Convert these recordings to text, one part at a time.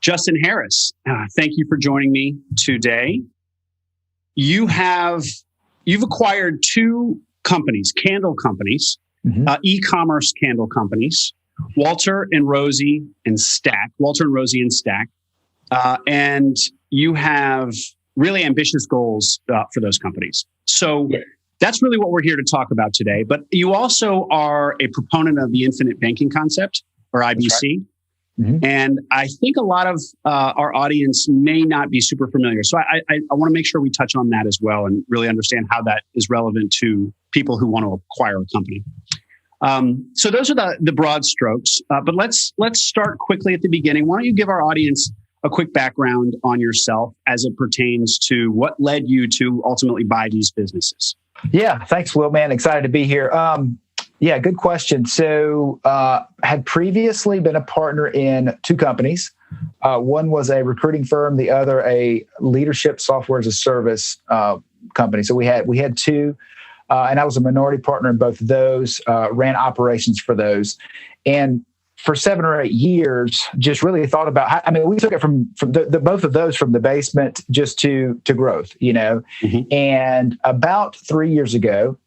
Justin Harris, thank you for joining me today. You've acquired two companies, candle companies, e-commerce candle companies, Walter and Rosie and Stack. And you have really ambitious goals for those companies. So that's really what we're here to talk about today. But you also are a proponent of the infinite banking concept, or IBC. Right. And I think a lot of our audience may not be super familiar. So I want to make sure we touch on that as well and really understand how that is relevant to people who want to acquire a company. So those are the broad strokes. But let's start quickly at the beginning. Why don't you give our audience a quick background on yourself as it pertains to what led you to ultimately buy these businesses? Yeah, thanks, Will, man. Excited to be here. Yeah, good question. So had previously been a partner in two companies. One was a recruiting firm, the other a leadership software as a service company. So we had two, and I was a minority partner in both of those, ran operations for those. And for 7 or 8 years, just really thought about, we took it from the both of those from the basement just to growth, And about 3 years ago,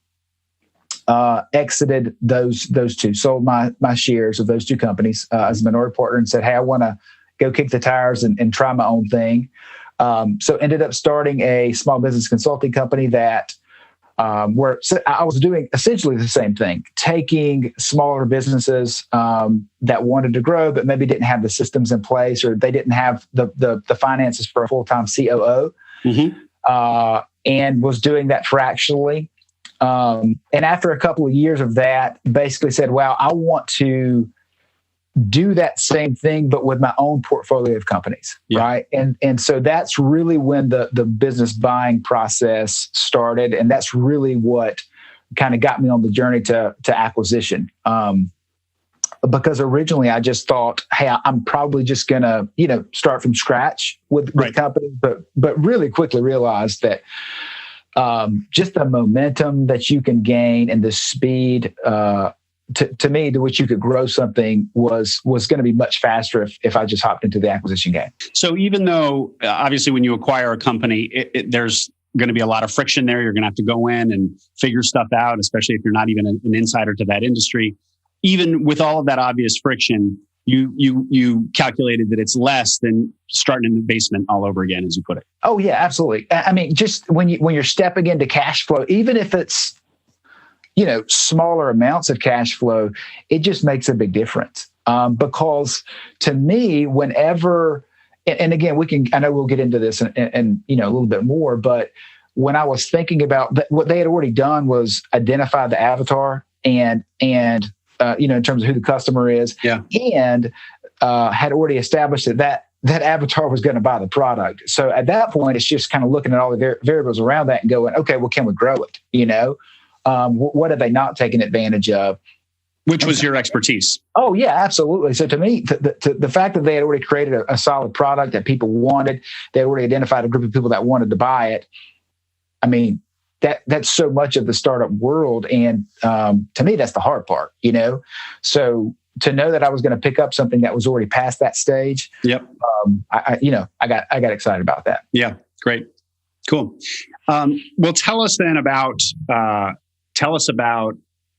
exited those two, sold my shares of those two companies as a minority partner and said, hey, I want to go kick the tires and try my own thing. So ended up starting a small business consulting company that where I was doing essentially the same thing, taking smaller businesses that wanted to grow, but maybe didn't have the systems in place, or they didn't have the finances for a full-time COO, and was doing that fractionally. And after a couple of years of that, basically said, well, I want to do that same thing, but with my own portfolio of companies, right? And so that's really when the business buying process started. And that's really what kind of got me on the journey to acquisition. Because originally I just thought, hey, I'm probably just going to, start from scratch with companies, but really quickly realized that just the momentum that you can gain and the speed to me, to which you could grow something was going to be much faster if I just hopped into the acquisition game. So even though obviously when you acquire a company, there's going to be a lot of friction there. You're going to have to go in and figure stuff out, especially if you're not even an insider to that industry. Even with all of that obvious friction, you calculated that it's less than starting in the basement all over again, as you put it. Oh yeah, absolutely. Just when you're stepping into cash flow, even if it's smaller amounts of cash flow, it just makes a big difference. Because to me, whenever, and again, I know we'll get into this and a little bit more, but when I was thinking about what they had already done was identify the avatar and in terms of who the customer is, and had already established that avatar was going to buy the product. So at that point, it's just kind of looking at all the variables around that and going, okay, well, can we grow it? What are they not taking advantage of? Which was your expertise. Oh, yeah, absolutely. So to me, the fact that they had already created a solid product that people wanted, they already identified a group of people that wanted to buy it. That's so much of the startup world. And to me, that's the hard part, So to know that I was going to pick up something that was already past that stage, I got excited about that. Yeah, great. Cool. Well, tell us about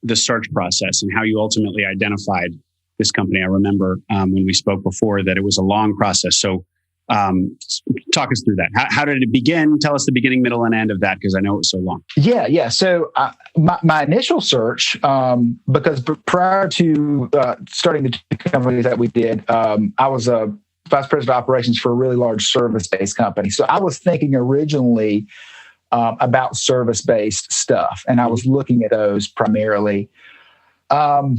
the search process and how you ultimately identified this company. I remember when we spoke before that it was a long process. So talk us through that. How did it begin? Tell us the beginning, middle, and end of that, because I know it was so long. Yeah. So my initial search, because prior to starting the two companies that we did, I was a vice president of operations for a really large service-based company. So I was thinking originally about service-based stuff, and I was looking at those primarily. But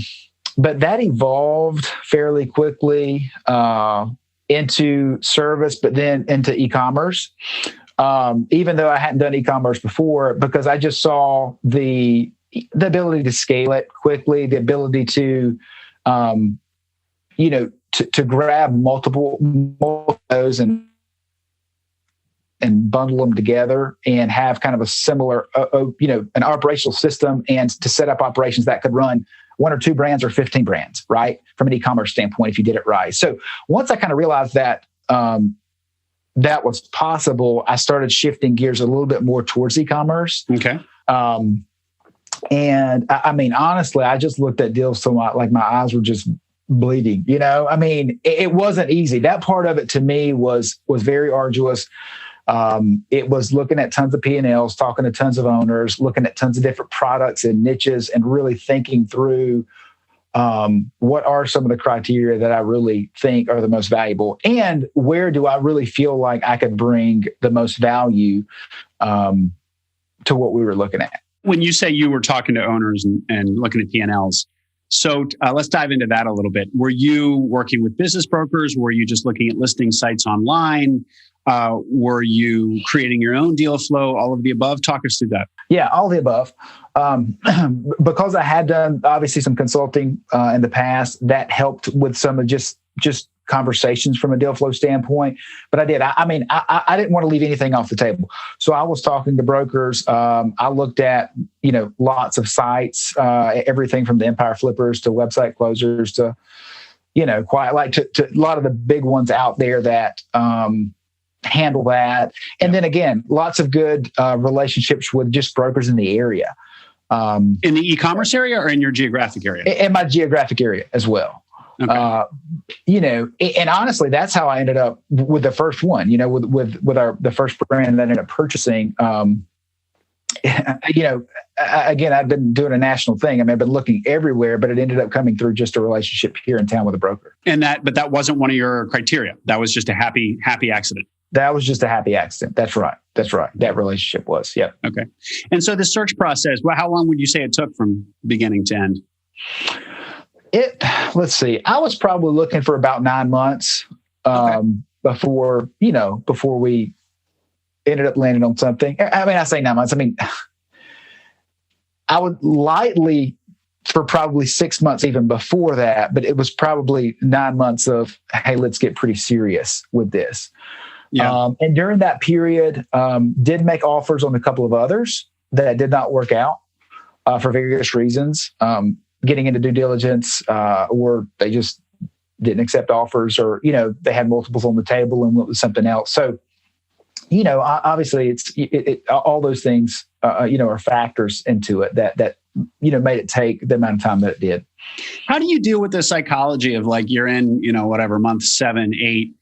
that evolved fairly quickly into service, but then into e-commerce. Even though I hadn't done e-commerce before, because I just saw the ability to scale it quickly, the ability to, to grab multiple of those and bundle them together and have kind of a similar, an operational system, and to set up operations that could run 1 or 2 brands or 15 brands, right? From an e-commerce standpoint, if you did it right. So once I kind of realized that that was possible, I started shifting gears a little bit more towards e-commerce. Okay. And I mean, honestly, I just looked at deals so my eyes were just bleeding. I mean, it wasn't easy. That part of it to me was very arduous. It was looking at tons of P&Ls, talking to tons of owners, looking at tons of different products and niches, and really thinking through what are some of the criteria that I really think are the most valuable, and where do I really feel like I could bring the most value to what we were looking at. When you say you were talking to owners and looking at P&Ls, so let's dive into that a little bit. Were you working with business brokers? Were you just looking at listing sites online? Were you creating your own deal flow? All of the above? Talk us through that. Yeah, all the above. Because I had done obviously some consulting in the past, that helped with some of just conversations from a deal flow standpoint. But I did. I mean, I didn't want to leave anything off the table. So I was talking to brokers. I looked at, lots of sites, everything from the Empire Flippers to website closers to, quite like to a lot of the big ones out there that handle that. And then again, lots of good relationships with just brokers in the area. In the e-commerce area or in your geographic area? In my geographic area as well. Okay. And honestly, that's how I ended up with the first one, with the first brand that I ended up purchasing. Again, I've been doing a national thing. I mean, I've been looking everywhere, but it ended up coming through just a relationship here in town with a broker. But that wasn't one of your criteria. That was just a happy accident. That was just a happy accident. That's right. That relationship was. Yep. Okay. And so the search process, how long would you say it took from beginning to end? Let's see. I was probably looking for about 9 months before we ended up landing on something. I mean, I say 9 months. I mean, I would lightly for probably 6 months even before that, but it was probably 9 months of, hey, let's get pretty serious with this. Yeah. And during that period, did make offers on a couple of others that did not work out for various reasons. Getting into due diligence, or they just didn't accept offers, or, they had multiples on the table and went with something else. So, obviously it's all those things, are factors into it that made it take the amount of time that it did. How do you deal with the psychology of like, you're in, whatever, month 7, 8,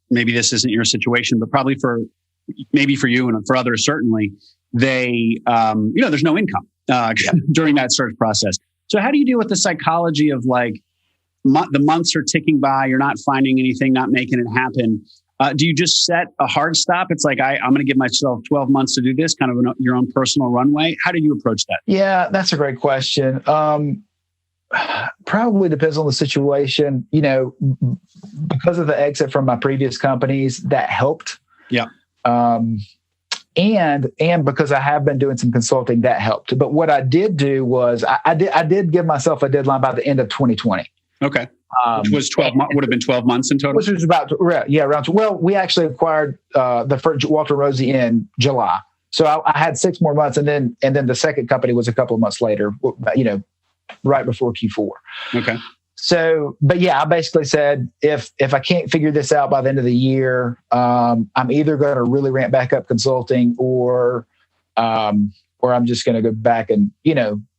maybe this isn't your situation, but probably for you and for others, certainly they, there's no income. During that search process. So how do you deal with the psychology of like the months are ticking by, you're not finding anything, not making it happen? Do you just set a hard stop? It's like, I'm going to give myself 12 months to do this, kind of your own personal runway. How do you approach that? Yeah, that's a great question. Probably depends on the situation. Because of the exit from my previous companies, that helped. Yeah. And because I have been doing some consulting, that helped. But what I did do was I did give myself a deadline by the end of 2020. Okay. Which was 12 months, would have been 12 months in total? Which was about, around. Well, we actually acquired the first Walter Rosie in July. So I had 6 more months, and then the second company was a couple of months later, right before Q4. Okay. So, but yeah, I basically said, if I can't figure this out by the end of the year, I'm either going to really ramp back up consulting, or I'm just going to go back and,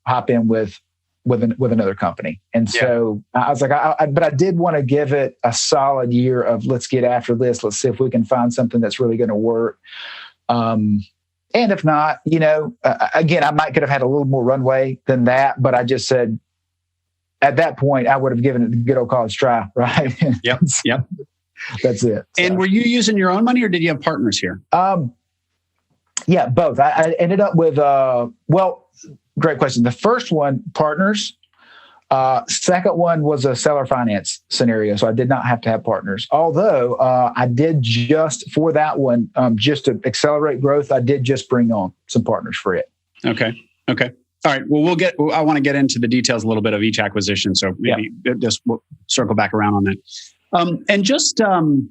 hop in with another company. And so I was like, but I did want to give it a solid year of, let's get after this. Let's see if we can find something that's really going to work. And if not, again, I could have had a little more runway than that, but I just said, at that point, I would have given it the good old college try, right? Yep. That's it. So. And were you using your own money, or did you have partners here? Yeah, both. I ended up with, great question. The first one, partners. Second one was a seller finance scenario, so I did not have to have partners. Although I did just for that one, just to accelerate growth, I did just bring on some partners for it. Okay. All right. Well, I want to get into the details a little bit of each acquisition. So maybe we'll circle back around on that. And just going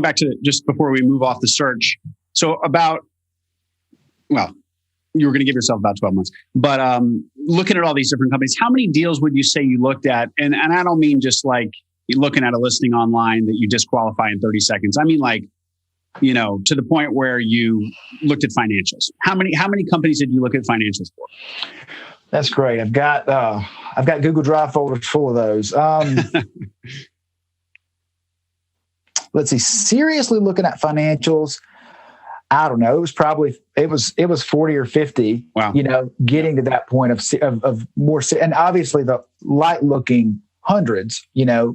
back to just before we move off the search. So you were going to give yourself about 12 months, but looking at all these different companies, how many deals would you say you looked at? And I don't mean just like, you're looking at a listing online that you disqualify in 30 seconds. I mean, like, to the point where you looked at financials. How many companies did you look at financials for? That's great. I've got Google Drive folders full of those. Let's see. Seriously looking at financials, I don't know. It was 40 or 50. Wow. Getting to that point of more, and obviously the light looking hundreds.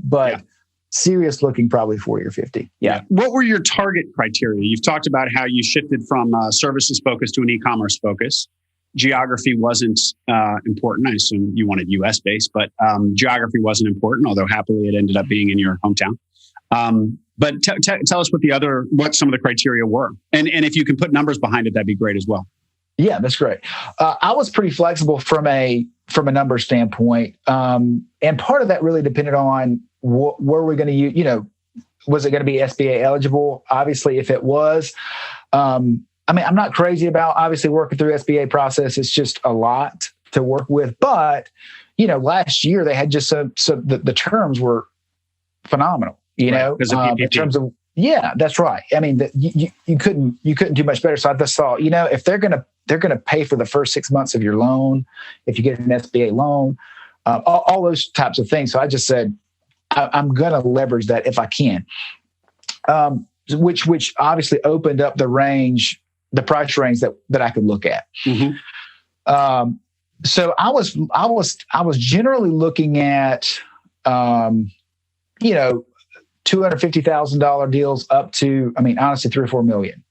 But serious looking probably 40 or 50. Yeah. What were your target criteria? You've talked about how you shifted from services focus to an e-commerce focus. Geography wasn't important. I assume you wanted US based, but geography wasn't important, although happily it ended up being in your hometown. But tell us what some of the criteria were. And if you can put numbers behind it, that'd be great as well. Yeah, that's great. I was pretty flexible from a number standpoint. And part of that really depended on where we're going to use, was it going to be SBA eligible? Obviously, if it was, I'm not crazy about obviously working through SBA process. It's just a lot to work with. But, last year they had just the terms were phenomenal, in terms of, that's right. I mean, you couldn't do much better. So I just thought, if they're going to pay for the first 6 months of your loan, if you get an SBA loan, all those types of things. So I just said, I'm going to leverage that if I can, which obviously opened up the price range that I could look at. Mm-hmm. So I was generally looking at, $250,000 deals up to, honestly, $3 or $4 million.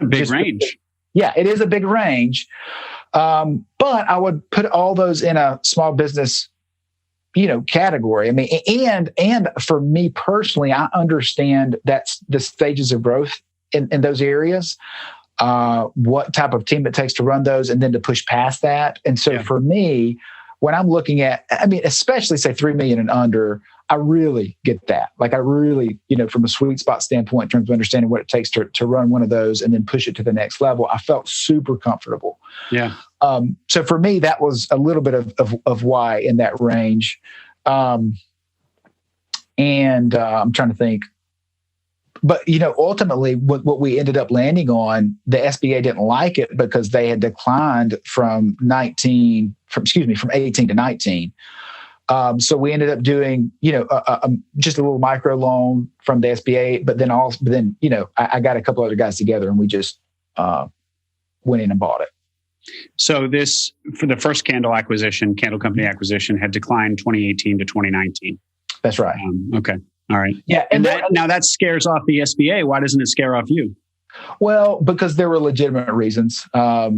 Big range. Yeah, it is a big range. But I would put all those in a small business, category. And for me personally, I understand that's the stages of growth in those areas, what type of team it takes to run those, and then to push past that. And so for me, when I'm looking at, especially say 3 million and under, I really get that. Like I really, from a sweet spot standpoint, in terms of understanding what it takes to run one of those and then push it to the next level, I felt super comfortable. Yeah. So for me, that was a little bit of why in that range. I'm trying to think. But, ultimately what we ended up landing on, the SBA didn't like it because they had declined from 18 to 19. So we ended up doing, just a little micro loan from the SBA, but then I got a couple other guys together and we just went in and bought it. So this, for the first candle company acquisition, had declined 2018 to 2019. That's right. Okay. All right. Yeah. And now that scares off the SBA. Why doesn't it scare off you? Well, because there were legitimate reasons. Like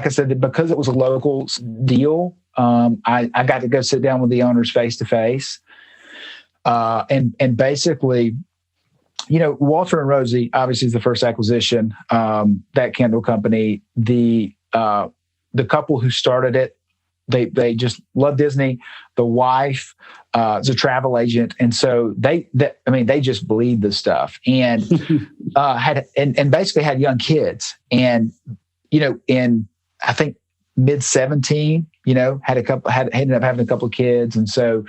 I said, because it was a local deal, I got to go sit down with the owners face to face. And basically, Walter and Rosie obviously is the first acquisition, that candle company. The couple who started it, they just love Disney. The wife is a travel agent, and so they just bleed the stuff, and had basically had young kids, and in I think mid 17, ended up having a couple of kids, and so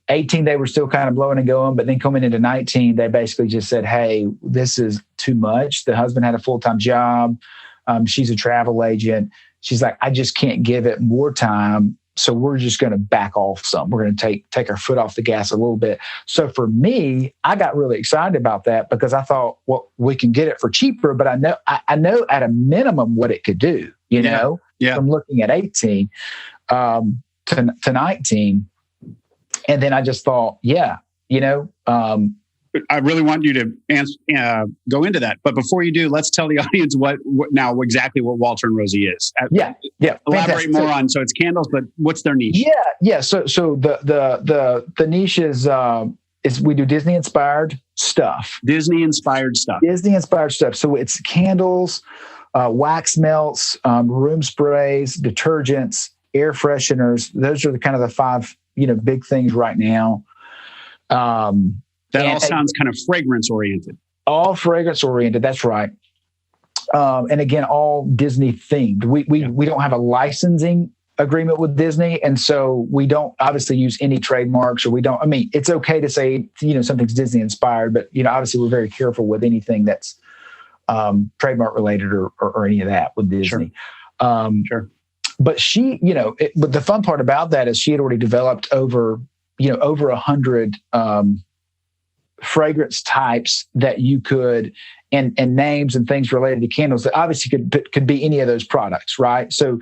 18 they were still kind of blowing and going, but then coming into 19, they basically just said, "Hey, this is too much." The husband had a full-time job. She's a travel agent. She's like, I just can't give it more time. So we're just going to back off some. We're going to take our foot off the gas a little bit. So for me, I got really excited about that because I thought, well, we can get it for cheaper, but I know at a minimum what it could do, from looking at 18 to 19. And then I just thought, I really want you to go into that. But before you do, let's tell the audience exactly what Walter and Rosie is. Yeah. Elaborate more on. So it's candles, but what's their niche? Yeah. So the niche is we do Disney inspired stuff. Disney inspired stuff. So it's candles, wax melts, room sprays, detergents, air fresheners. Those are the kind of the 5 big things right now. That all sounds kind of fragrance oriented. All fragrance oriented. That's right. And again, all Disney themed. We don't have a licensing agreement with Disney. And so we don't obviously use any trademarks, or we don't, I mean, it's okay to say, something's Disney inspired, but, obviously we're very careful with anything that's trademark related or any of that with Disney. Sure. But she, but the fun part about that is she had already developed over 100 fragrance types that you could, and names and things related to candles that obviously could be any of those products, right? So,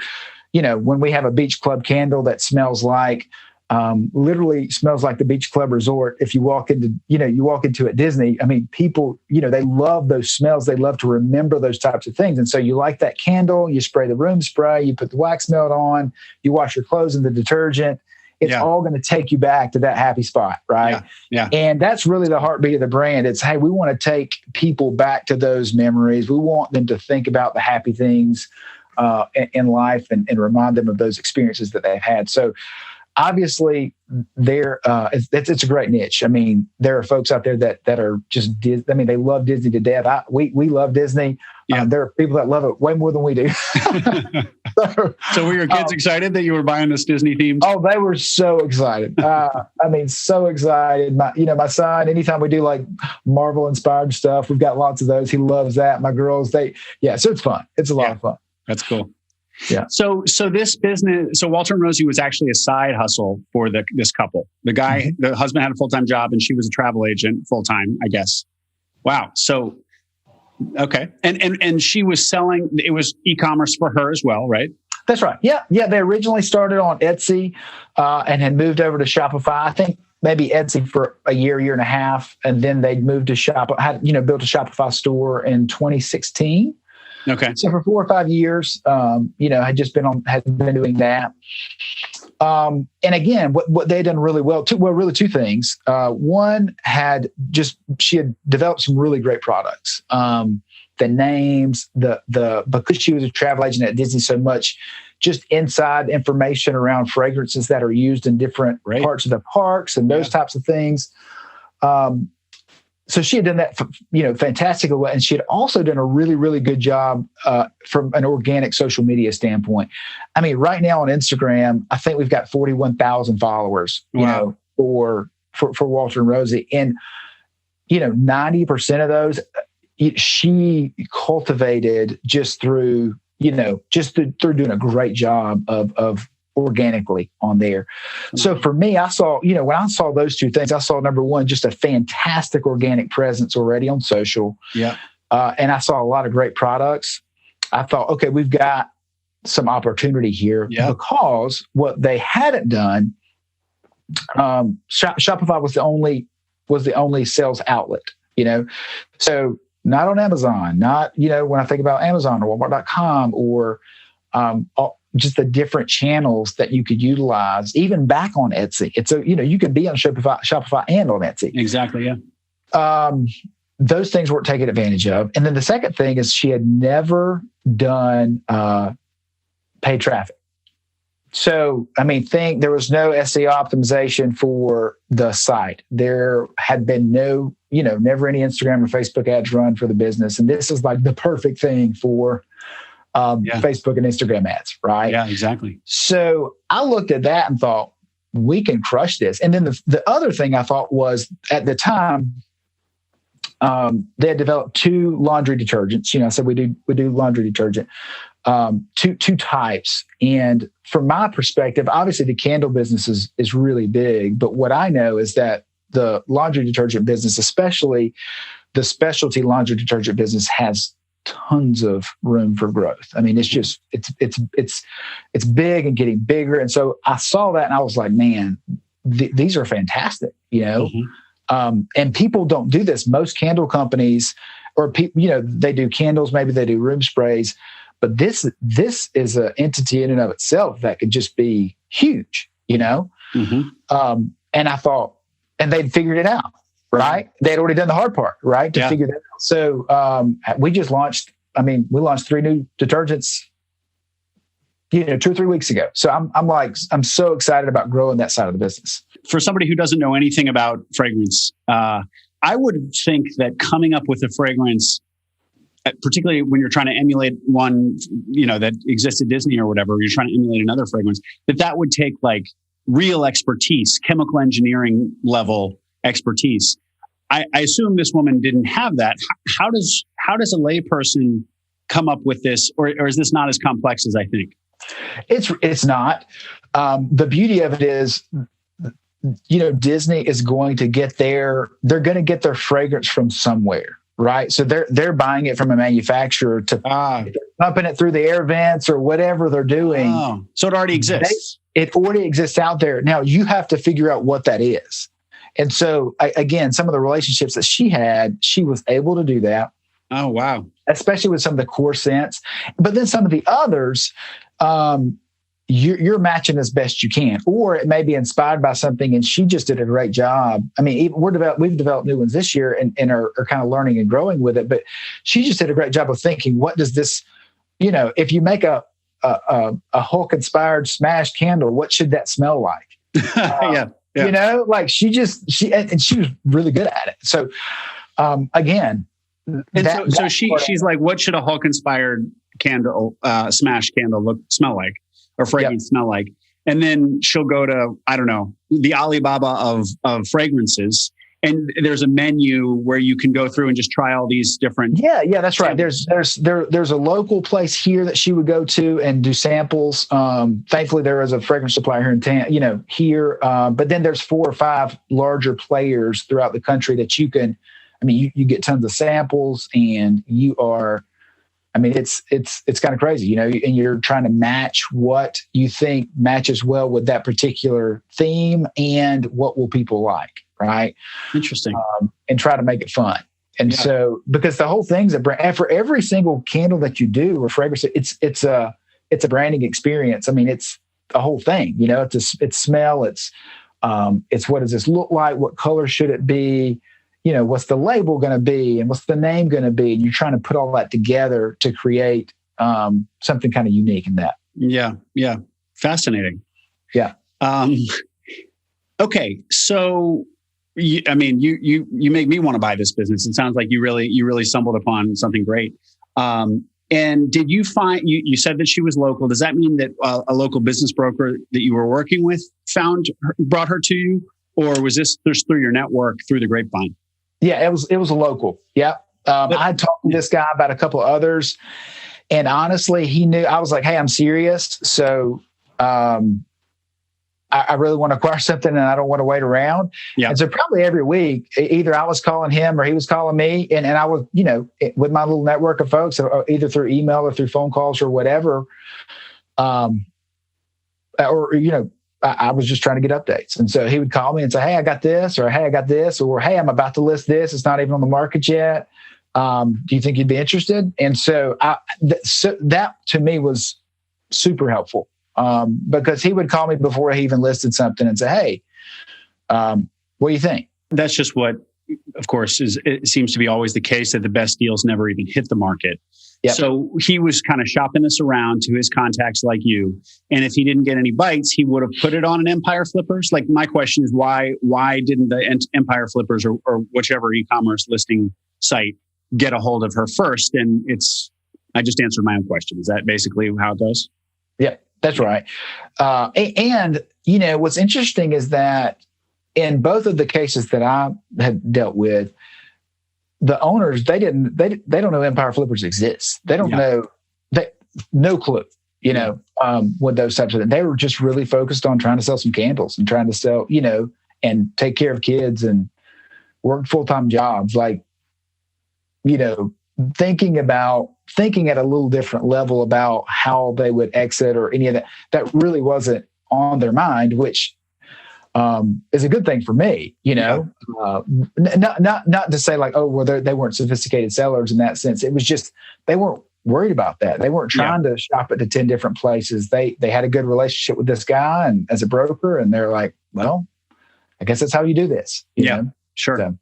when we have a beach club candle that smells like, literally smells like the beach club resort. If you walk into at Disney, I mean, people, they love those smells. They love to remember those types of things. And so you like that candle, you spray the room spray, you put the wax melt on, you wash your clothes in the detergent. It's all going to take you back to that happy spot, right? Yeah. And that's really the heartbeat of the brand. It's, hey, we want to take people back to those memories. We want them to think about the happy things in life and remind them of those experiences that they've had. So obviously, it's a great niche. I mean, there are folks out there that are just, they love Disney to death. We love Disney. Yeah. There are people that love it way more than we do. So were your kids excited that you were buying this Disney theme? Oh, they were so excited. So excited. My son, anytime we do like Marvel inspired stuff, we've got lots of those. He loves that. My girls, so it's fun. It's a lot of fun. That's cool. Yeah. So this business, Walter and Rosie was actually a side hustle for this couple. The guy, the husband had a full-time job and she was a travel agent full-time, I guess. Wow. So, okay. And she was selling, it was e-commerce for her as well, right? That's right. Yeah. Yeah. They originally started on Etsy and had moved over to Shopify. I think maybe Etsy for a year and a half. And then they moved to built a Shopify store in 2016. Okay. So for 4 or 5 years, had been doing that. And again, what they had done really well, really two things. One she had developed some really great products. The names, because she was a travel agent at Disney so much, just inside information around fragrances that are used in different parts of the parks and those types of things. So she had done that, fantastically well. And she had also done a really, really good job from an organic social media standpoint. I mean, right now on Instagram, I think we've got 41,000 followers, for Walter and Rosie. And, 90% of those, she cultivated just through doing a great job of organically on there. So for me, I saw, when I saw those two things, I saw number one, just a fantastic organic presence already on social. Yeah. And I saw a lot of great products. I thought, okay, we've got some opportunity here because what they hadn't done, Shopify was the only sales outlet, so not on Amazon, not, when I think about Amazon or Walmart.com or, just the different channels that you could utilize, even back on Etsy. It's you could be on Shopify and on Etsy. Exactly. Yeah. Those things weren't taken advantage of. And then the second thing is she had never done paid traffic. So, I mean, there was no SEO optimization for the site. There had been never any Instagram or Facebook ads run for the business. And this is like the perfect thing for Facebook and Instagram ads, right? Yeah, exactly. So I looked at that and thought, we can crush this. And then the other thing I thought was, at the time, they had developed 2 laundry detergents. I said we do laundry detergent, 2 types. And from my perspective, obviously the candle business is really big. But what I know is that the laundry detergent business, especially the specialty laundry detergent business, has tons of room for growth. I mean, it's big and getting bigger. And so I saw that and I was like, man, these are fantastic, and people don't do this. Most candle companies or people, they do candles, maybe they do room sprays, but this is an entity in and of itself that could just be huge, and I thought, and they'd figured it out. Right. They had already done the hard part, right? To figure that out. So we just launched 3 new detergents, 2 or 3 weeks ago. So I'm so excited about growing that side of the business. For somebody who doesn't know anything about fragrance, I would think that coming up with a fragrance particularly when you're trying to emulate one, that exists at Disney or whatever, you're trying to emulate another fragrance, that would take like real expertise, chemical engineering level expertise. I assume this woman didn't have that. How does a layperson come up with this, or is this not as complex as I think? It's not. The beauty of it is, Disney is going to they're going to get their fragrance from somewhere, right? So they're buying it from a manufacturer to pumping it through the air vents or whatever they're doing. Oh, so it already exists. It already exists out there. Now you have to figure out what that is. And so again, some of the relationships that she had, she was able to do that. Oh, wow. Especially with some of the core scents. But then some of the others, you're matching as best you can, or it may be inspired by something, and she just did a great job. I mean, we've developed new ones this year and are kind of learning and growing with it. But she just did a great job of thinking, what does this, if you make a Hulk-inspired smash candle, what should that smell like? Yeah. Like she was really good at it. So again, she's like, what should a Hulk-inspired candle, smash candle smell like, or fragrance smell like? And then she'll go to, I don't know, the Alibaba of fragrances, and there's a menu where you can go through and just try all these different. Yeah, that's right. There's a local place here that she would go to and do samples. Thankfully, there is a fragrance supplier here in town, here. But then there's 4 or 5 larger players throughout the country that you can. I mean, you get tons of samples, and you are. I mean, it's kind of crazy, and you're trying to match what you think matches well with that particular theme and what will people like, right? Interesting. And try to make it fun. And so, because the whole thing's and for every single candle that you do or fragrance, it's a branding experience. I mean, it's the whole thing, it's smell, it's what does this look like? What color should it be? What's the label going to be, and what's the name going to be? And you're trying to put all that together to create something kind of unique in that. Yeah. Yeah. Fascinating. Yeah. Okay. So, you make me want to buy this business. It sounds like you really stumbled upon something great. And did you find, you said that she was local. Does that mean that a local business broker that you were working with brought her to you? Or was this just through your network, through the grapevine? Yeah, it was a local. Yeah. I had talked to this guy about a couple of others, and honestly, he knew. I was like, hey, I'm serious. So I really want to acquire something, and I don't want to wait around. Yeah. And so probably every week, either I was calling him or he was calling me, and I was, with my little network of folks, either through email or through phone calls or whatever, I was just trying to get updates. And so he would call me and say, hey, I got this, or hey, I got this, or hey, I'm about to list this. It's not even on the market yet. Do you think you'd be interested? And so that to me was super helpful, because he would call me before he even listed something and say, hey, what do you think? That's just what, of course, it seems to be always the case, that the best deals never even hit the market. Yep. So he was kind of shopping this around to his contacts like you. And if he didn't get any bites, he would have put it on an Empire Flippers. Like, my question is, why didn't the Empire Flippers or whichever e-commerce listing site get a hold of her first? And I just answered my own question. Is that basically how it goes? Yeah, that's right. And what's interesting is that in both of the cases that I had dealt with, the owners, they don't know Empire Flippers exists. They don't know, no clue, what those types of things. They were just really focused on trying to sell some candles and trying to sell, and take care of kids and work full-time jobs. Like, thinking at a little different level about how they would exit or any of that really wasn't on their mind, which is a good thing for me, not to say like, oh, well, they weren't sophisticated sellers in that sense. It was just, they weren't worried about that. They weren't trying to shop it to 10 different places. They had a good relationship with this guy and as a broker, and they're like, well, I guess that's how you do this. You know? Sure.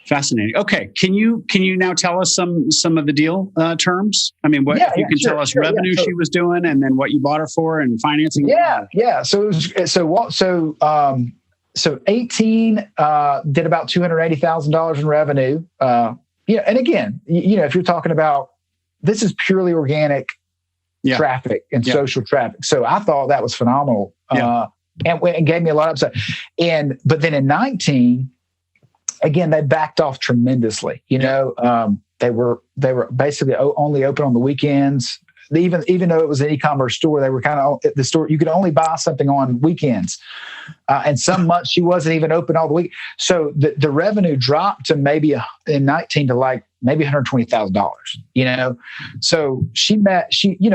Fascinating. Okay. Can you now tell us some of the deal terms? I mean, if you can tell us revenue she was doing, and then what you bought her for, and financing. Yeah. So 18 did about $280,000 in revenue. And again, if you're talking about, this is purely organic traffic and social traffic. So I thought that was phenomenal. And gave me a lot of upside. But then in 19, again, they backed off tremendously. They were basically only open on the weekends. Even though it was an e-commerce store, they were kind of the store. You could only buy something on weekends, and some months she wasn't even open all the week. So the revenue dropped to maybe in 19 to like maybe $120,000. So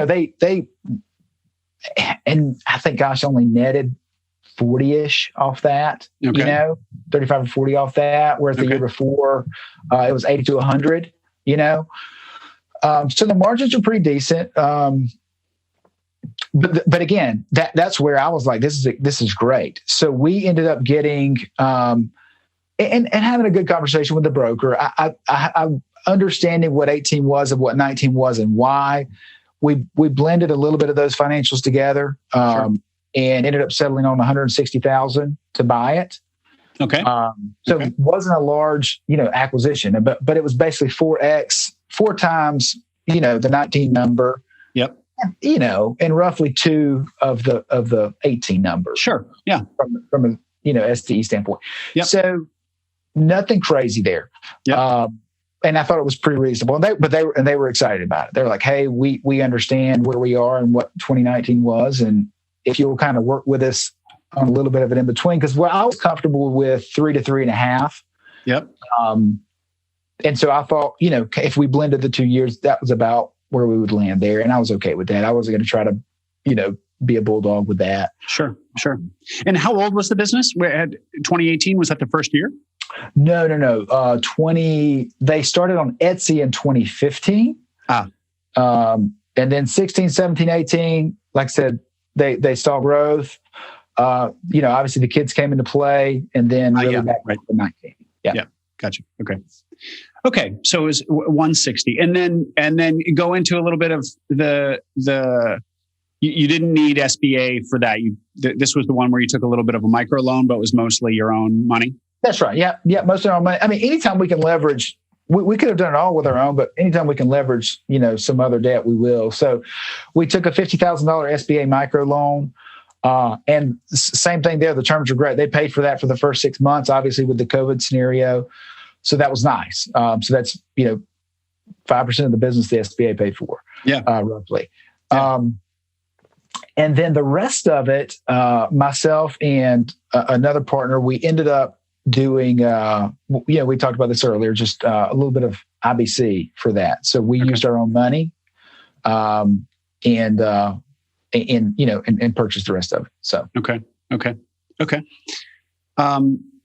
they and I think only netted 40-ish off that. 35 or 40 off that. Whereas the year before, it was 80 to 100. So the margins are pretty decent. But again, that's where I was like, this is great. So we ended up getting and having a good conversation with the broker. I understanding what 18 was and what 19 was and why. We blended a little bit of those financials together and ended up settling on $160,000 to buy it. Okay. So it wasn't a large, acquisition, but it was basically 4 times, the 19 number. Yep. And roughly 2 of the 18 numbers. Sure. Yeah. From a STE standpoint. Yep. So nothing crazy there. Yep. And I thought it was pretty reasonable. And they were excited about it. They're like, hey, we understand where we are and what 2019 was, and if you'll kind of work with us on a little bit of an in between, because I was comfortable with 3 to 3.5. Yep. And so I thought, if we blended the 2 years, that was about where we would land there. And I was okay with that. I wasn't going to try to, be a bulldog with that. Sure. And how old was the business? 2018, was that the first year? No. They started on Etsy in 2015. And then 16, 17, 18, like I said, they saw growth. Obviously the kids came into play, and then really back to 19. Yeah. Gotcha. Okay. So it was 160, and then go into a little bit of the. You didn't need SBA for that. This was the one where you took a little bit of a micro loan, but was mostly your own money. That's right. Yeah. Most of our money. I mean, anytime we can leverage, we could have done it all with our own, but anytime we can leverage, some other debt, we will. So we took a $50,000 SBA micro loan. And same thing there. The terms are great. They paid for that for the first 6 months, obviously with the COVID scenario. So that was nice. So that's, 5% of the business the SBA paid for. Yeah. Roughly. Yeah. And then the rest of it, myself and another partner, we ended up doing, we talked about this earlier, just a little bit of IBC for that. So we used our own money and purchased the rest of it. So okay.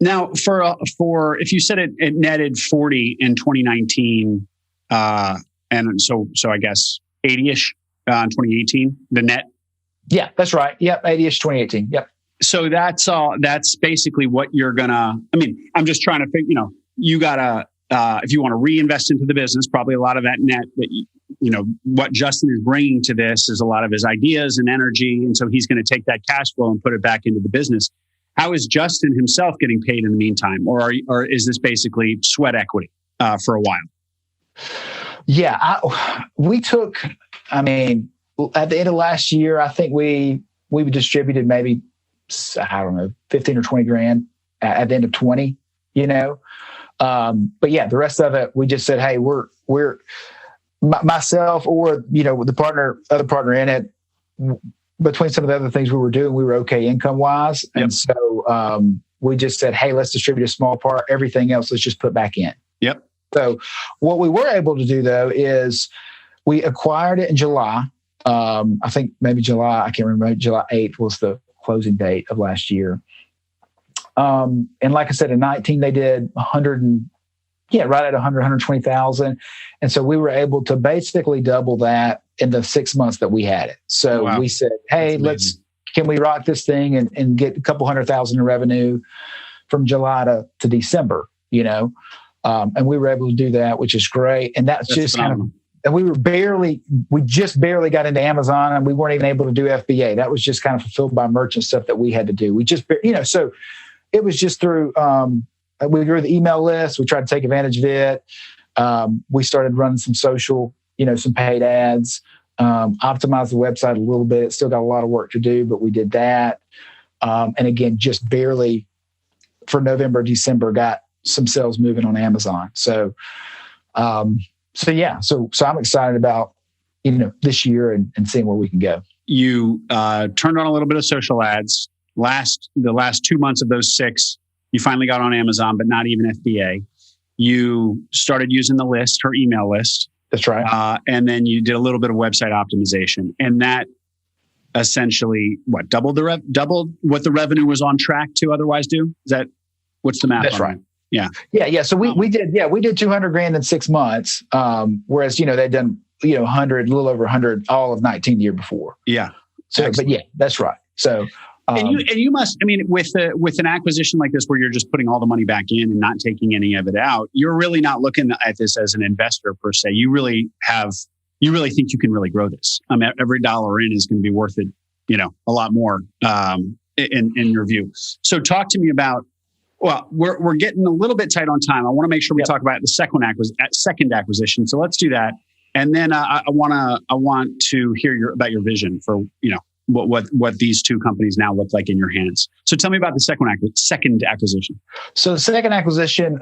Now for if you said it netted 40 in 2019, and so I guess 80-ish in 2018, the net. Yeah, that's right. Yep, 80-ish 2018. Yep. So that's basically what you're gonna. I mean, I'm just trying to think. You gotta if you want to reinvest into the business, probably a lot of that net that what Justin is bringing to this is a lot of his ideas and energy, and so he's going to take that cash flow and put it back into the business. How is Justin himself getting paid in the meantime, or is this basically sweat equity for a while? Yeah, we took. I mean, at the end of last year, I think we distributed maybe, I don't know, 15 or 20 grand at the end of 20. But yeah, the rest of it, we just said, hey, we're myself or the other partner in it. Between some of the other things we were doing, we were okay income wise, and so we just said, hey, let's distribute a small part. Everything else, let's just put back in. Yep. So what we were able to do though is we acquired it in July. I think maybe July. I can't remember. July 8th was the closing date of last year. And like I said, in 19 they did 100 right at 120,000. And so we were able to basically double that in the 6 months that we had it. So we said, hey, can we rock this thing and get a couple $100,000 in revenue from July to December, and we were able to do that, which is great. And that's just phenomenal. Kind of, and we just barely got into Amazon, and we weren't even able to do FBA. That was just kind of fulfilled by merchant stuff that we had to do. We just, so it was just through, we grew the email list. We tried to take advantage of it. we started running some social, some paid ads, optimized the website a little bit. It still got a lot of work to do, but we did that. And again, just barely for November, December, got some sales moving on Amazon. So I'm excited about, this year and seeing where we can go. You turned on a little bit of social ads. The last 2 months of those 6, you finally got on Amazon, but not even FBA. You started using the list, her email list. That's right. And then you did a little bit of website optimization, and that essentially doubled what the revenue was on track to otherwise do. Is that what's the math? That's right. That? Yeah. So we did $200,000 in 6 months. Whereas, they'd done, 100, a little over 100, all of 19 the year before. Yeah. So, excellent. but yeah, that's right. So, and you must, with an acquisition like this, where you're just putting all the money back in and not taking any of it out, you're really not looking at this as an investor per se. You really think you can really grow this. Every dollar in is going to be worth it, a lot more, in your view. So talk to me about, we're getting a little bit tight on time. I want to make sure we talk about the second acquisition. So let's do that. And then I want to hear about your vision for, what these two companies now look like in your hands. So tell me about the second acquisition. So the second acquisition,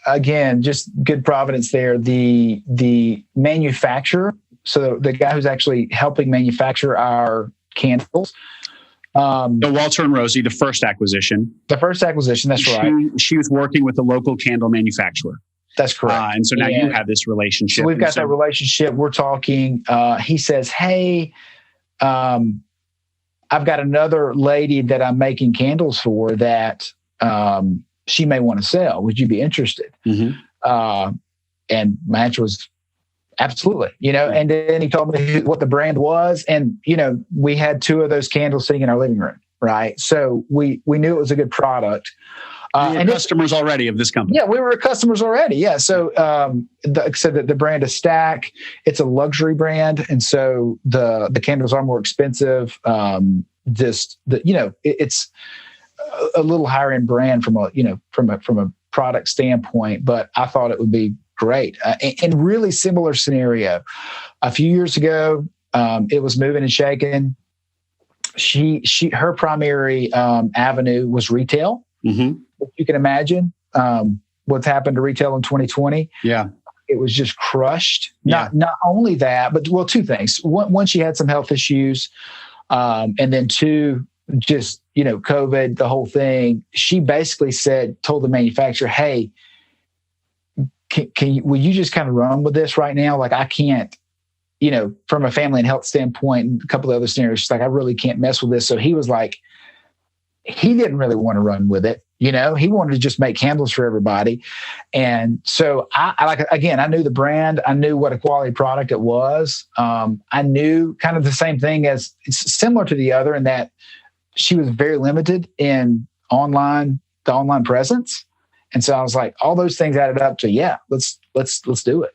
again, just good providence there. The manufacturer, so the guy who's actually helping manufacture our candles. So Walter and Rosie, the first acquisition. That's right. She was working with a local candle manufacturer. That's correct. And so now you have this relationship. So we've got that relationship. We're talking. He says, "Hey, I've got another lady that I'm making candles for that she may want to sell. Would you be interested?" Mm-hmm. And my answer was absolutely. And then he told me what the brand was, and we had 2 of those candles sitting in our living room. Right. So we knew it was a good product. And customers already of this company. Yeah, we were customers already. Yeah. So, the brand is Stack. It's a luxury brand. And so the candles are more expensive. It's a little higher end brand from a product standpoint, but I thought it would be great. And really similar scenario. A few years ago, it was moving and shaking. Her primary avenue was retail. Mm-hmm. You can imagine what's happened to retail in 2020. Yeah, it was just crushed. Not only that, but 2 things. One, she had some health issues, and then 2, just COVID, the whole thing. She basically told the manufacturer, "Hey, will you just kind of run with this right now? Like I can't." From a family and health standpoint, and a couple of other scenarios, she's like, "I really can't mess with this." So he was like, he didn't really want to run with it. He wanted to just make candles for everybody. And so I knew the brand. I knew what a quality product it was. I knew kind of the same thing as it's similar to the other in that she was very limited in the online presence. And so I was like, all those things added up to, let's do it,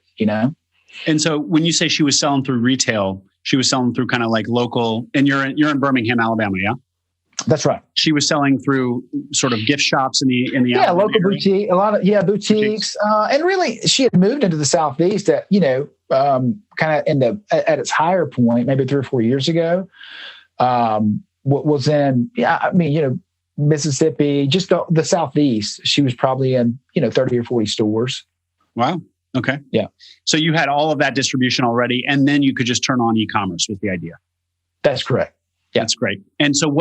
And so when you say she was selling through retail, she was selling through kind of like local, and you're in Birmingham, Alabama, yeah? That's right. She was selling through sort of gift shops in the local area. Boutique, a lot of boutiques, and really she had moved into the Southeast at kind of at its higher point, maybe 3 or 4 years ago. Was in Mississippi, just the Southeast. She was probably in 30 or 40 stores. Wow. Okay. Yeah. So you had all of that distribution already, and then you could just turn on e-commerce with the idea. That's correct. Yeah. That's great. And so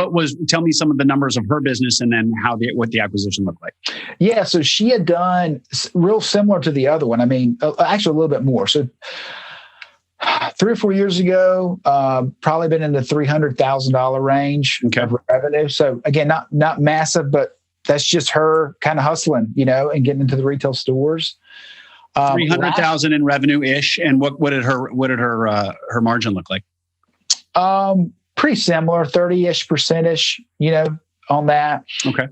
tell me some of the numbers of her business and then what the acquisition looked like. Yeah. So she had done real similar to the other one. I mean, actually a little bit more. So 3 or 4 years ago, probably been in the $300,000 range of revenue. So again, not massive, but that's just her kind of hustling, and getting into the retail stores. 300,000 in revenue ish. And what did her margin look like? Pretty similar, 30-ish%, on that. Okay.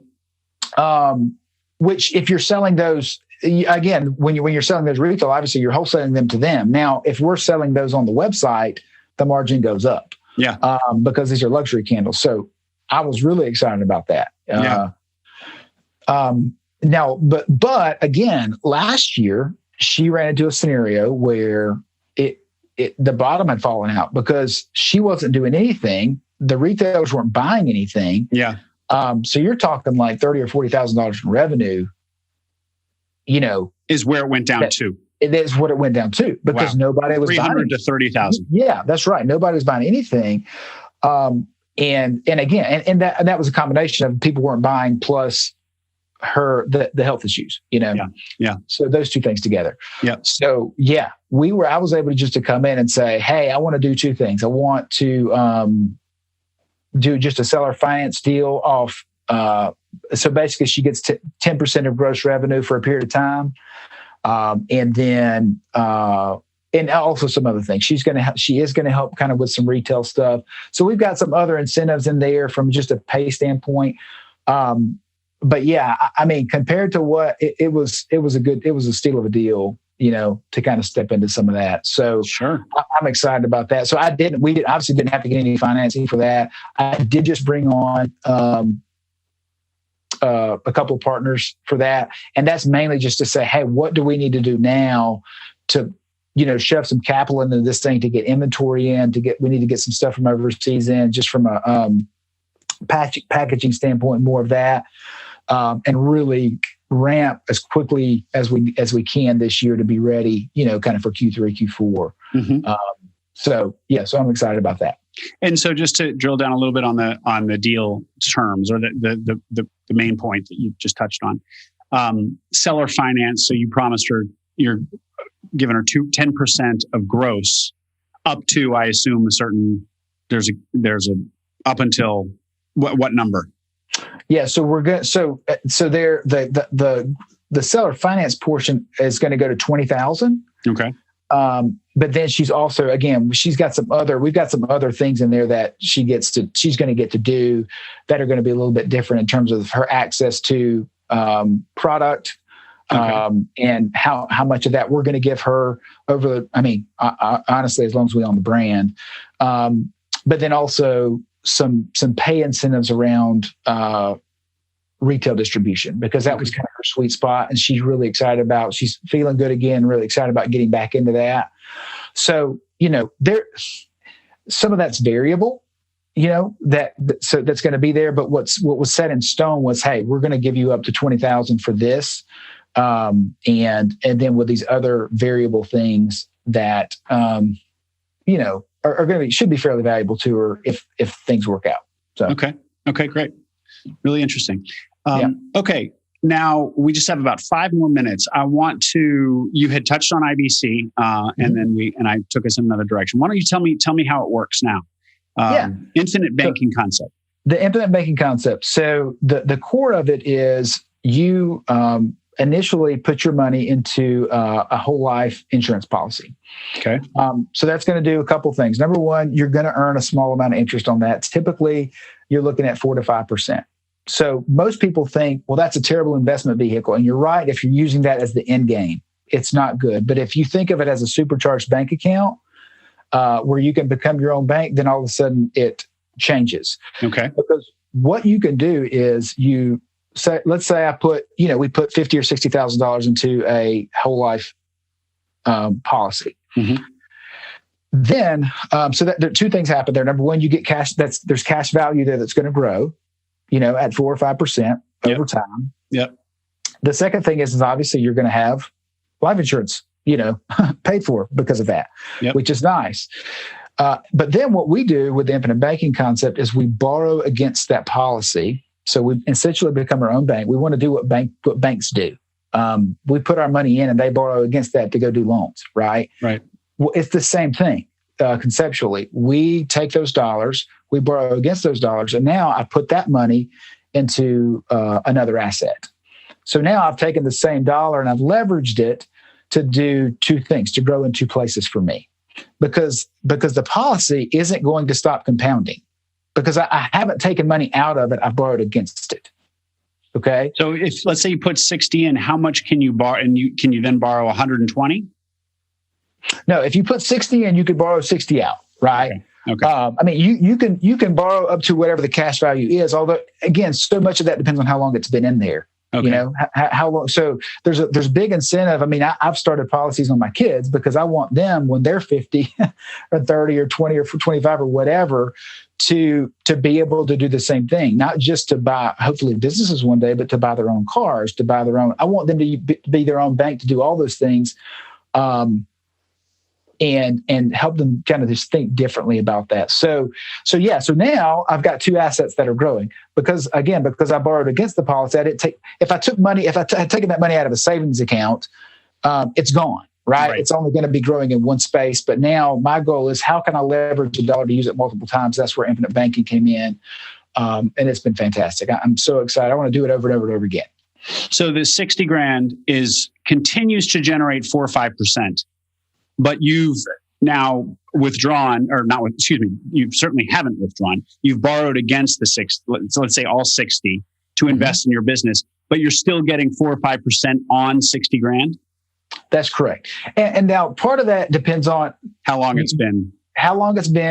Which if you're selling those, again, when you're selling those retail, obviously you're wholesaling them to them. Now, if we're selling those on the website, the margin goes up. Yeah. Because these are luxury candles. So I was really excited about that. Yeah. Now, but again, last year she ran into a scenario where the bottom had fallen out because she wasn't doing anything. The retailers weren't buying anything. Yeah. So you're talking like $30,000 or $40,000 in revenue. Is where it went down to. It is what it went down to because nobody was 300 to 30,000. Yeah, that's right. Nobody was buying anything. And again, and that was a combination of people weren't buying plus the health issues, Yeah. So those two things together. Yeah. So I was able to come in and say, hey, I want to do two things. I want to do just a seller finance deal off. So basically she gets 10% of gross revenue for a period of time. And then, and also some other things. She is going to help kind of with some retail stuff. So we've got some other incentives in there from just a pay standpoint. But yeah, I mean, compared to what it was a steal of a deal, to kind of step into some of that. So sure, I'm excited about that. So we obviously didn't have to get any financing for that. I did just bring on, a couple of partners for that. And that's mainly just to say, hey, what do we need to do now to, shove some capital into this thing to get inventory in, we need to get some stuff from overseas in, just from a packaging standpoint, more of that, and really ramp as quickly as we can this year to be ready, kind of for Q3, Q4. Mm-hmm. So I'm excited about that. And so just to drill down a little bit on the deal terms or the main point that you just touched on, seller finance. So you promised her, you're giving her 10% of gross up to, I assume, there's a up until what number? Yeah. So we're good. So there, the seller finance portion is going to go to 20,000. Okay. But then she's also, again, we've got some other things in there that she's going to get to do that are going to be a little bit different in terms of her access to product, and how much of that we're going to give her honestly, as long as we own the brand. But then also some pay incentives around retail distribution, because that was kind of her sweet spot. And she's feeling good again, really excited about getting back into that. So, some of that's variable, so that's going to be there. But what was set in stone was, hey, we're going to give you up to 20,000 for this. And then with these other variable things that, are going to should be fairly valuable to her if things work out. So, Okay, great. Really interesting. Okay. Now we just have about 5 more minutes. You had touched on IBC, and then I took us in another direction. Why don't you tell me how it works now? Infinite banking concept. The infinite banking concept. So the core of it is you initially put your money into a whole life insurance policy. Okay. So that's going to do a couple things. Number one, you're going to earn a small amount of interest on that. Typically, you're looking at 4 to 5%. So most people think, well, that's a terrible investment vehicle. And you're right. If you're using that as the end game, it's not good. But if you think of it as a supercharged bank account, where you can become your own bank, then all of a sudden it changes. Okay. Because what you can do is let's say we put $50,000 or $60,000 into a whole life policy. Mm-hmm. Then, so that there are two things happen there. Number one, you get cash. There's cash value there that's going to grow, at 4 or 5% over time. Yep. The second thing is obviously you're going to have life insurance, paid for because of that, which is nice. But then what we do with the infinite banking concept is we borrow against that policy. So we essentially become our own bank. We want to do what banks do. We put our money in and they borrow against that to go do loans, right? Right. Well, it's the same thing conceptually. We take those dollars, we borrow against those dollars, and now I put that money into another asset. So now I've taken the same dollar and I've leveraged it to do two things, to grow in two places for me. Because the policy isn't going to stop compounding. Because I haven't taken money out of it, I've borrowed against it. Okay. So if let's say you put 60 in, how much can you borrow? And can you then borrow 120? No, if you put 60 in, you could borrow 60 out, right? Okay. You can borrow up to whatever the cash value is. Although again, so much of that depends on how long it's been in there. Okay. How long? So there's big incentive. I mean, I've started policies on my kids because I want them when they're 50 or 30 or 20 or 25 or whatever to be able to do the same thing, not just to buy, hopefully businesses one day, but to buy their own cars, to buy their own. I want them to be their own bank, to do all those things. And help them kind of just think differently about that. So now I've got two assets that are growing because I borrowed against the policy. I didn't take, if I had taken that money out of a savings account, it's gone, right? It's only going to be growing in one space. But now my goal is how can I leverage a dollar to use it multiple times? That's where infinite banking came in. And it's been fantastic. I'm so excited. I want to do it over and over and over again. So the 60 grand continues to generate 4 or 5%. But you've now withdrawn, or not, you certainly haven't withdrawn. You've borrowed against the 60, so let's say all 60 to invest in your business, but you're still getting 4 or 5% on 60 grand? That's correct. And now part of that depends on how long it's been,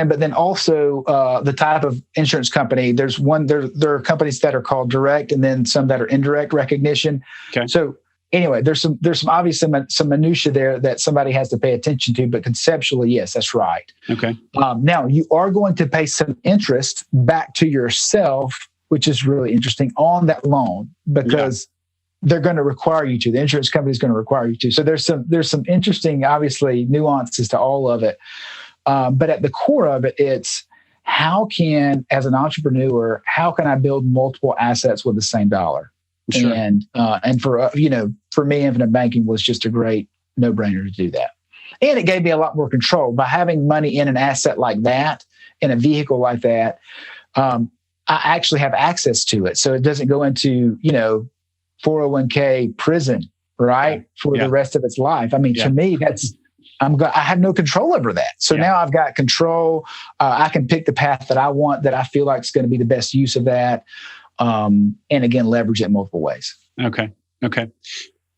but then also the type of insurance company. There are companies that are called direct and then some that are indirect recognition. Okay. So anyway, there's some obviously some minutia there that somebody has to pay attention to, but conceptually, yes, that's right. Okay. Now you are going to pay some interest back to yourself, which is really interesting on that loan because they're going to require you to. The insurance company is going to require you to. So there's some interesting, obviously, nuances to all of it. But at the core of it, it's as an entrepreneur, how can I build multiple assets with the same dollar? Sure. And for me, infinite banking was just a great no-brainer to do that. And it gave me a lot more control by having money in an asset like that, in a vehicle like that. I actually have access to it. So it doesn't go into, 401k prison, right? For the rest of its life. I mean, to me, I have no control over that. So now I've got control. I can pick the path that I want, that I feel like is going to be the best use of that. And again, leverage it in multiple ways. Okay.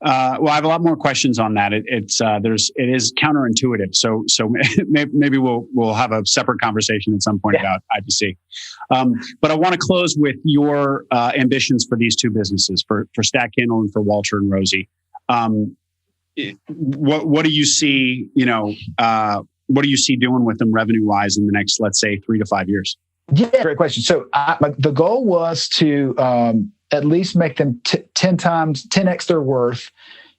Well, I have a lot more questions on that. It is counterintuitive. So maybe we'll have a separate conversation at some point about IBC. But I want to close with your ambitions for these two businesses, for Stack Handle and for Walter and Rosie. What do you see? What do you see doing with them revenue wise in the next, let's say, 3 to 5 years? Yeah, great question. So the goal was to at least make them 10x their worth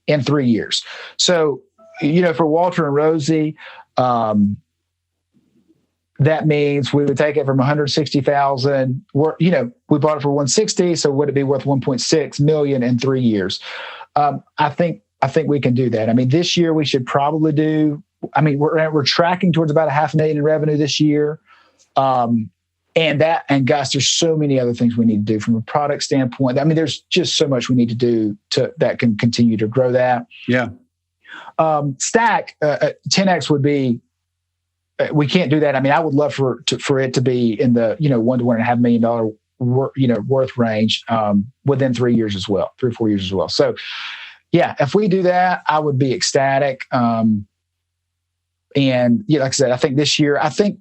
in 3 years. So, for Walter and Rosie, that means we would take it from 160,000. We bought it for 160. So would it be worth 1.6 million in 3 years? I think we can do that. I mean, this year we should probably do. I mean, we're tracking towards about $500,000 in revenue this year. And guys, there's so many other things we need to do from a product standpoint. I mean, there's just so much we need to do that can continue to grow that. Yeah. Stack 10x would be. We can't do that. I mean, I would love for it to be in the $1 to $1.5 million worth range within 3 years as well, 3 or 4 years as well. So, yeah, if we do that, I would be ecstatic. And like I said, I think this year,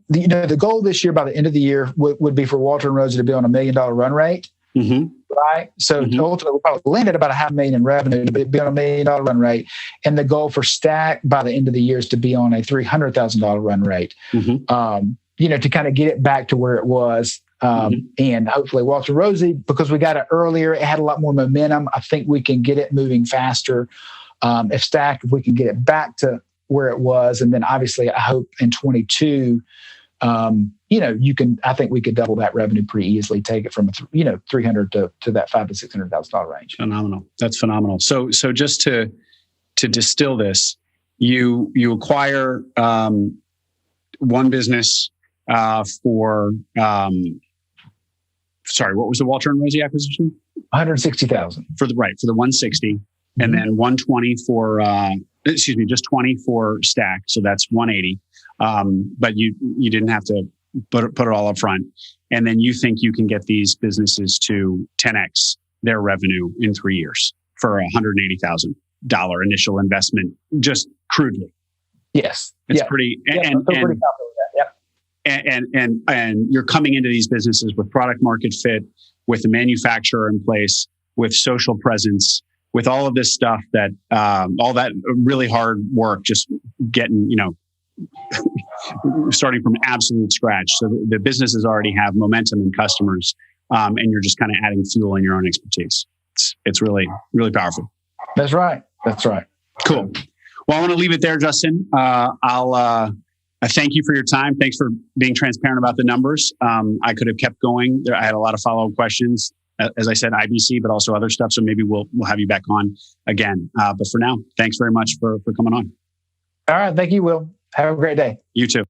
the goal this year by the end of the year would be for Walter and Rosie to be on $1 million run rate. Mm-hmm. Right. So ultimately we'll probably land at about $500,000 in revenue to be on $1 million run rate. And the goal for Stack by the end of the year is to be on a $300,000 run rate, to kind of get it back to where it was. And hopefully Walter and Rosie, because we got it earlier, it had a lot more momentum. I think we can get it moving faster. If we can get it back to where it was. And then obviously I hope in 22, I think we could double that revenue pretty easily, take it from, 300 to that $500,000 to $600,000 range. Phenomenal. That's phenomenal. So just to distill this, you acquire one business for, what was the Walter and Rosie acquisition? 160,000 for the 160, and then 120 for, just 20 for Stack. So that's 180. But you didn't have to put it all up front. And then you think you can get these businesses to 10x their revenue in 3 years for $180,000 initial investment, just crudely. Yes. It's pretty, and pretty confident with that. and you're coming into these businesses with product market fit, with the manufacturer in place. with social presence, with all of this stuff that, all that really hard work, just getting, starting from absolute scratch. So the businesses already have momentum and customers, and you're just kind of adding fuel in your own expertise. It's really, really powerful. That's right. Cool. Well, I want to leave it there, Justin. I thank you for your time. Thanks for being transparent about the numbers. I could have kept going. I had a lot of follow-up questions. As I said, IBC, but also other stuff. So maybe we'll have you back on again. But for now, thanks very much for coming on. All right. Thank you, Will. Have a great day. You too.